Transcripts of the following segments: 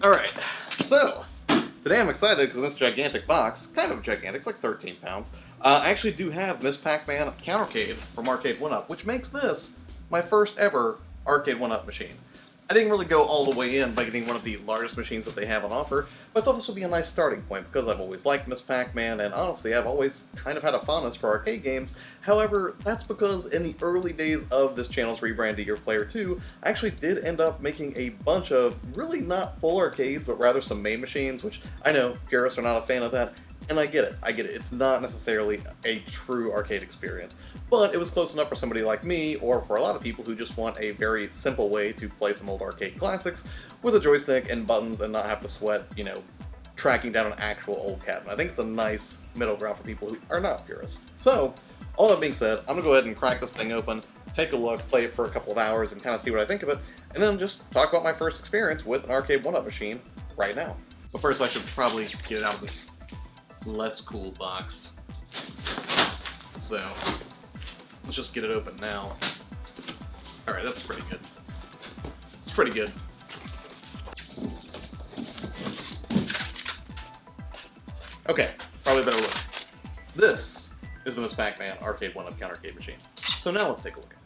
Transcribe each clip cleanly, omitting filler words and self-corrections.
Alright, so today I'm excited because this gigantic box, kind of gigantic, it's like 13 pounds, I actually do have Ms. Pac-Man Countercade from Arcade1Up, which makes this my first ever Arcade1Up machine. I didn't really go all the way in by getting one of the largest machines that they have on offer, but I thought this would be a nice starting point because I've always liked Ms. Pac-Man, and honestly I've always kind of had a fondness for arcade games. However, that's because in the early days of this channel's rebrand to Your Player 2, I actually did end up making a bunch of really not full arcades, but rather some MAME machines, which I know purists are not a fan of that. And I get it, it's not necessarily a true arcade experience, but it was close enough for somebody like me, or for a lot of people who just want a very simple way to play some old arcade classics with a joystick and buttons and not have to sweat, tracking down an actual old cabinet. I think it's a nice middle ground for people who are not purists. So, all that being said, I'm gonna go ahead and crack this thing open, take a look, play it for a couple of hours, and kind of see what I think of it, and then just talk about my first experience with an Arcade1Up machine right now. But first I should probably get it out of this less cool box. So let's just get it open now. Alright, that's pretty good. It's pretty good. Okay, probably better look. This is the Ms. Pac-Man Arcade1Up Countercade machine. So now let's take a look at it.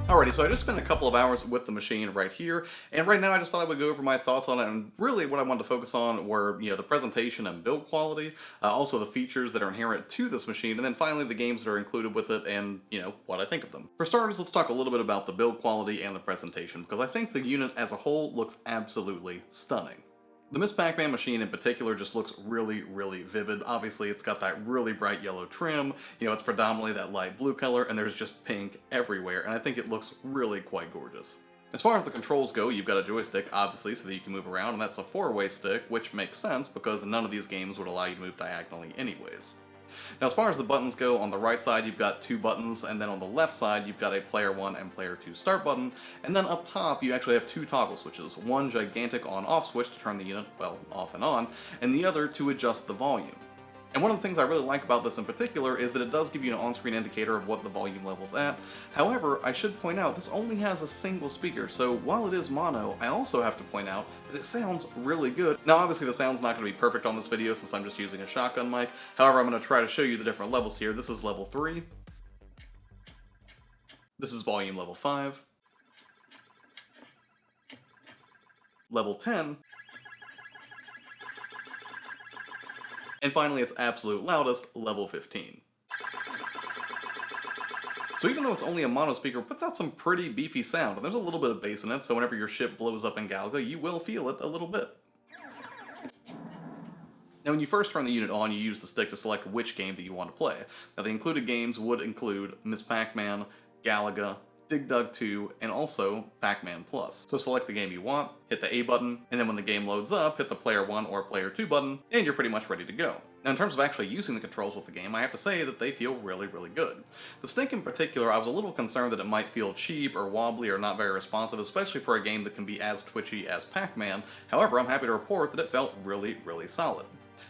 Alrighty, so I just spent a couple of hours with the machine right here, and right now I just thought I would go over my thoughts on it, and really what I wanted to focus on were, the presentation and build quality, also the features that are inherent to this machine, and then finally the games that are included with it and, what I think of them. For starters, let's talk a little bit about the build quality and the presentation, because I think the unit as a whole looks absolutely stunning. The Ms. Pac-Man machine in particular just looks really, really vivid. Obviously, it's got that really bright yellow trim, it's predominantly that light blue color, and there's just pink everywhere, and I think it looks really quite gorgeous. As far as the controls go, you've got a joystick, obviously, so that you can move around, and that's a 4-way stick, which makes sense because none of these games would allow you to move diagonally anyways. Now, as far as the buttons go, on the right side you've got 2 buttons, and then on the left side you've got a Player 1 and Player 2 start button, and then up top you actually have 2 toggle switches, one gigantic on-off switch to turn the unit, well, off and on, and the other to adjust the volume. And one of the things I really like about this in particular is that it does give you an on-screen indicator of what the volume level's at. However, I should point out, this only has a single speaker, so while it is mono, I also have to point out that it sounds really good. Now obviously the sound's not going to be perfect on this video since I'm just using a shotgun mic, however I'm going to try to show you the different levels here. This is level 3. This is volume level 5. Level 10. And finally, its absolute loudest, level 15. So even though it's only a mono speaker, it puts out some pretty beefy sound, and there's a little bit of bass in it, so whenever your ship blows up in Galaga, you will feel it a little bit. Now when you first turn the unit on, you use the stick to select which game that you want to play. Now the included games would include Ms. Pac-Man, Galaga, Dig Dug 2, and also Pac-Man Plus. So select the game you want, hit the A button, and then when the game loads up, hit the Player 1 or Player 2 button, and you're pretty much ready to go. Now in terms of actually using the controls with the game, I have to say that they feel really, really good. The stick in particular, I was a little concerned that it might feel cheap or wobbly or not very responsive, especially for a game that can be as twitchy as Pac-Man. However, I'm happy to report that it felt really, really solid.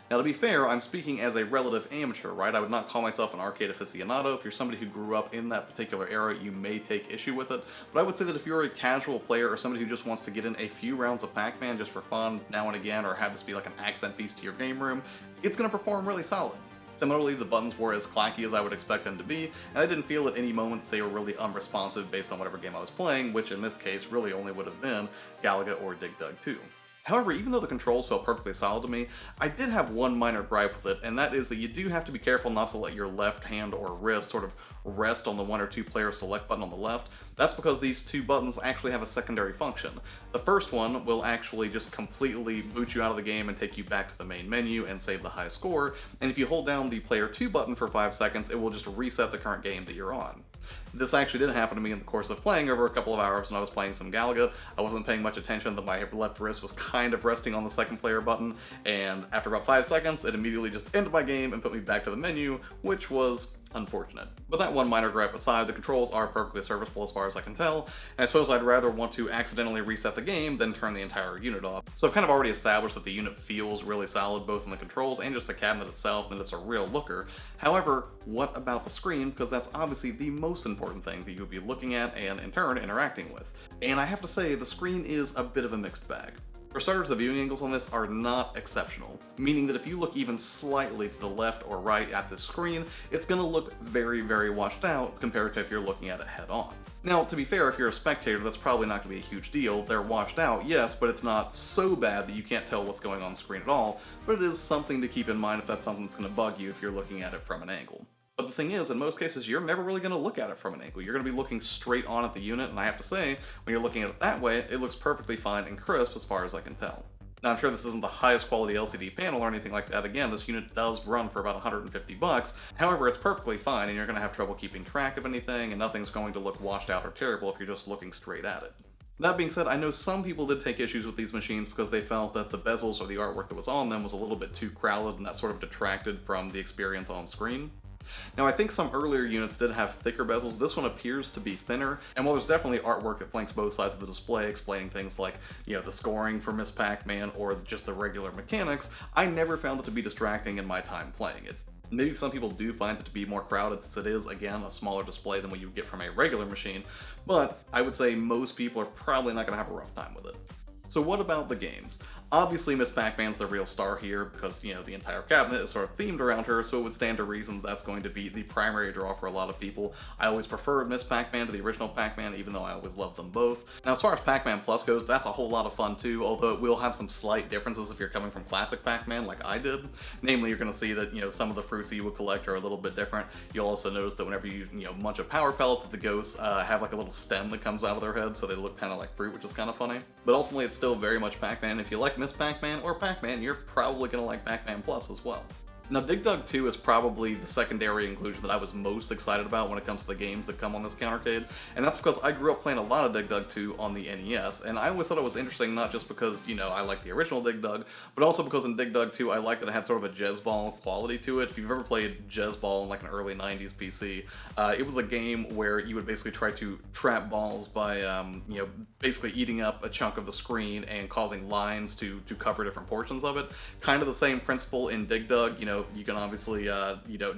Now to be fair, I'm speaking as a relative amateur, right? I would not call myself an arcade aficionado. If you're somebody who grew up in that particular era, you may take issue with it. But I would say that if you're a casual player or somebody who just wants to get in a few rounds of Pac-Man just for fun now and again, or have this be like an accent piece to your game room, it's going to perform really solid. Similarly, the buttons were as clacky as I would expect them to be, and I didn't feel at any moment that they were really unresponsive based on whatever game I was playing, which in this case really only would have been Galaga or Dig Dug 2. However, even though the controls felt perfectly solid to me, I did have one minor gripe with it, and that is that you do have to be careful not to let your left hand or wrist sort of rest on the 1 or 2 player select button on the left. That's because these 2 buttons actually have a secondary function. The first one will actually just completely boot you out of the game and take you back to the main menu and save the high score, and if you hold down the Player 2 button for 5 seconds, it will just reset the current game that you're on. This actually did happen to me in the course of playing over a couple of hours when I was playing some Galaga. I wasn't paying much attention that my left wrist was kind of resting on the second player button, and after about 5 seconds, it immediately just ended my game and put me back to the menu, which was unfortunate. But that one minor gripe aside, the controls are perfectly serviceable as far as I can tell, and I suppose I'd rather want to accidentally reset the game than turn the entire unit off. So I've kind of already established that the unit feels really solid both in the controls and just the cabinet itself, and it's a real looker. However, what about the screen? Because that's obviously the most important thing that you would be looking at and in turn interacting with. And I have to say, the screen is a bit of a mixed bag. For starters, the viewing angles on this are not exceptional, meaning that if you look even slightly to the left or right at the screen, it's going to look very, very washed out compared to if you're looking at it head on. Now, to be fair, if you're a spectator, that's probably not going to be a huge deal. They're washed out, yes, but it's not so bad that you can't tell what's going on screen at all, but it is something to keep in mind if that's something that's going to bug you if you're looking at it from an angle. But the thing is, in most cases, you're never really going to look at it from an angle. You're going to be looking straight on at the unit, and I have to say, when you're looking at it that way, it looks perfectly fine and crisp as far as I can tell. Now, I'm sure this isn't the highest quality LCD panel or anything like that. Again, this unit does run for about $150. However, it's perfectly fine, and you're going to have trouble keeping track of anything, and nothing's going to look washed out or terrible if you're just looking straight at it. That being said, I know some people did take issues with these machines because they felt that the bezels or the artwork that was on them was a little bit too crowded, and that sort of detracted from the experience on screen. Now, I think some earlier units did have thicker bezels. This one appears to be thinner, and while there's definitely artwork that flanks both sides of the display explaining things like, the scoring for Ms. Pac-Man or just the regular mechanics, I never found it to be distracting in my time playing it. Maybe some people do find it to be more crowded since it is, again, a smaller display than what you would get from a regular machine, but I would say most people are probably not going to have a rough time with it. So what about the games? Obviously, Ms. Pac-Man's the real star here because, the entire cabinet is sort of themed around her, so it would stand to reason that's going to be the primary draw for a lot of people. I always preferred Ms. Pac-Man to the original Pac-Man, even though I always loved them both. Now, as far as Pac-Man Plus goes, that's a whole lot of fun too, although it will have some slight differences if you're coming from classic Pac-Man like I did. Namely, you're going to see that, some of the fruits that you would collect are a little bit different. You'll also notice that whenever you, munch a power pellet, that the ghosts have like a little stem that comes out of their head, so they look kind of like fruit, which is kind of funny. But ultimately, it's still very much Pac-Man. If you like Ms. Pac-Man or Pac-Man, you're probably going to like Pac-Man Plus as well. Now, Dig Dug 2 is probably the secondary inclusion that I was most excited about when it comes to the games that come on this countercade, and that's because I grew up playing a lot of Dig Dug 2 on the NES, and I always thought it was interesting not just because, I like the original Dig Dug, but also because in Dig Dug 2 I liked that it had sort of a jazz ball quality to it. If you've ever played jazz ball in like an early 90s PC, it was a game where you would basically try to trap balls by, basically eating up a chunk of the screen and causing lines to cover different portions of it. Kind of the same principle in Dig Dug. You can obviously,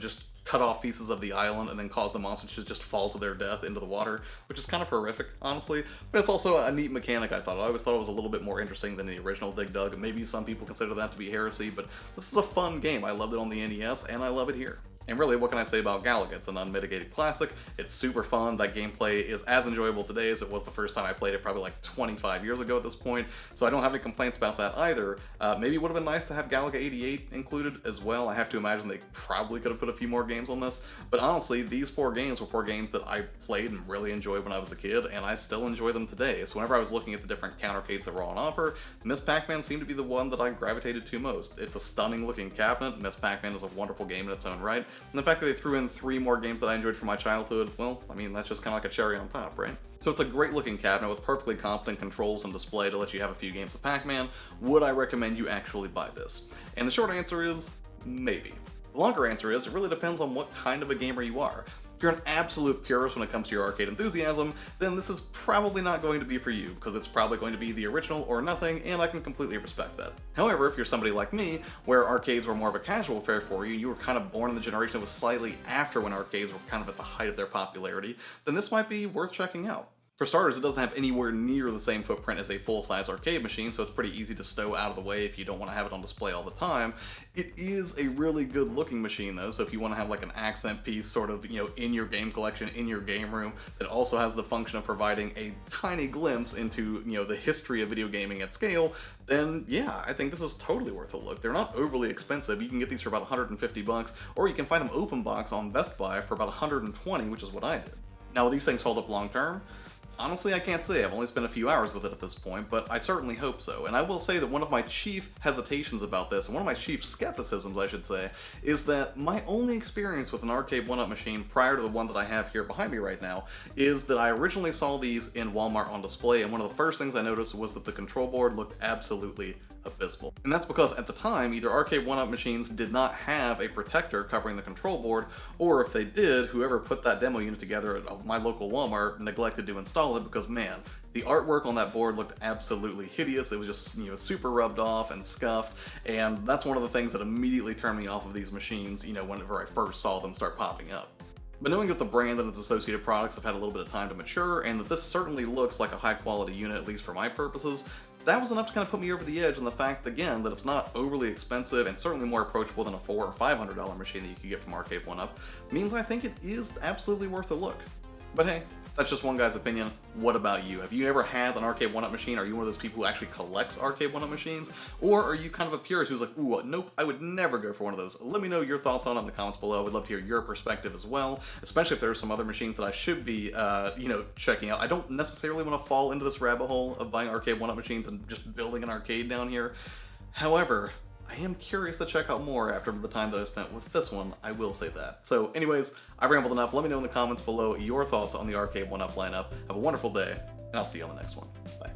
just cut off pieces of the island and then cause the monsters to just fall to their death into the water, which is kind of horrific, honestly. But it's also a neat mechanic, I thought. I always thought it was a little bit more interesting than the original Dig Dug. Maybe some people consider that to be heresy, but this is a fun game. I loved it on the NES, and I love it here. And really, what can I say about Galaga? It's an unmitigated classic. It's super fun. That gameplay is as enjoyable today as it was the first time I played it, probably like 25 years ago at this point, so I don't have any complaints about that either. Maybe it would have been nice to have Galaga 88 included as well. I have to imagine they probably could have put a few more games on this, but honestly, these 4 games were 4 games that I played and really enjoyed when I was a kid, and I still enjoy them today. So whenever I was looking at the different countercades that were on offer, Ms. Pac-Man seemed to be the one that I gravitated to most. It's a stunning looking cabinet. Ms. Pac-Man is a wonderful game in its own right, and the fact that they threw in 3 more games that I enjoyed from my childhood, well, I mean, that's just kind of like a cherry on top, right? So it's a great looking cabinet with perfectly competent controls and display to let you have a few games of Pac-Man. Would I recommend you actually buy this? And the short answer is, maybe. The longer answer is, it really depends on what kind of a gamer you are. If you're an absolute purist when it comes to your arcade enthusiasm, then this is probably not going to be for you, because it's probably going to be the original or nothing, and I can completely respect that. However, if you're somebody like me, where arcades were more of a casual fare for you, and you were kind of born in the generation that was slightly after when arcades were kind of at the height of their popularity, then this might be worth checking out. For starters, it doesn't have anywhere near the same footprint as a full-size arcade machine, so it's pretty easy to stow out of the way if you don't want to have it on display all the time. It is a really good-looking machine, though, so if you want to have like an accent piece sort of, in your game collection, in your game room, that also has the function of providing a tiny glimpse into, the history of video gaming at scale, then yeah, I think this is totally worth a look. They're not overly expensive. You can get these for about $150, or you can find them open box on Best Buy for about $120, which is what I did. Now, will these things hold up long-term? Honestly, I can't say. I've only spent a few hours with it at this point, but I certainly hope so. And I will say that one of my chief hesitations about this, and one of my chief skepticisms, I should say, is that my only experience with an Arcade1Up machine prior to the one that I have here behind me right now is that I originally saw these in Walmart on display, and one of the first things I noticed was that the control board looked absolutely abysmal. And that's because at the time, either Arcade1Up machines did not have a protector covering the control board, or if they did, whoever put that demo unit together at my local Walmart neglected to install it because, man, the artwork on that board looked absolutely hideous. It was just, super rubbed off and scuffed, and that's one of the things that immediately turned me off of these machines, whenever I first saw them start popping up. But knowing that the brand and its associated products have had a little bit of time to mature, and that this certainly looks like a high quality unit, at least for my purposes, that was enough to kind of put me over the edge on the fact, again, that it's not overly expensive and certainly more approachable than a $400 or $500 machine that you could get from Arcade1Up, means I think it is absolutely worth a look. But hey, that's just one guy's opinion. What about you? Have you ever had an Arcade1Up machine? Are you one of those people who actually collects Arcade1Up machines? Or are you kind of a purist who's like, ooh, nope, I would never go for one of those? Let me know your thoughts on it in the comments below. I would love to hear your perspective as well, especially if there are some other machines that I should be, checking out. I don't necessarily want to fall into this rabbit hole of buying Arcade1Up machines and just building an arcade down here. However, I am curious to check out more after the time that I spent with this one, I will say that. So anyways, I've rambled enough. Let me know in the comments below your thoughts on the Arcade1Up lineup. Have a wonderful day, and I'll see you on the next one. Bye.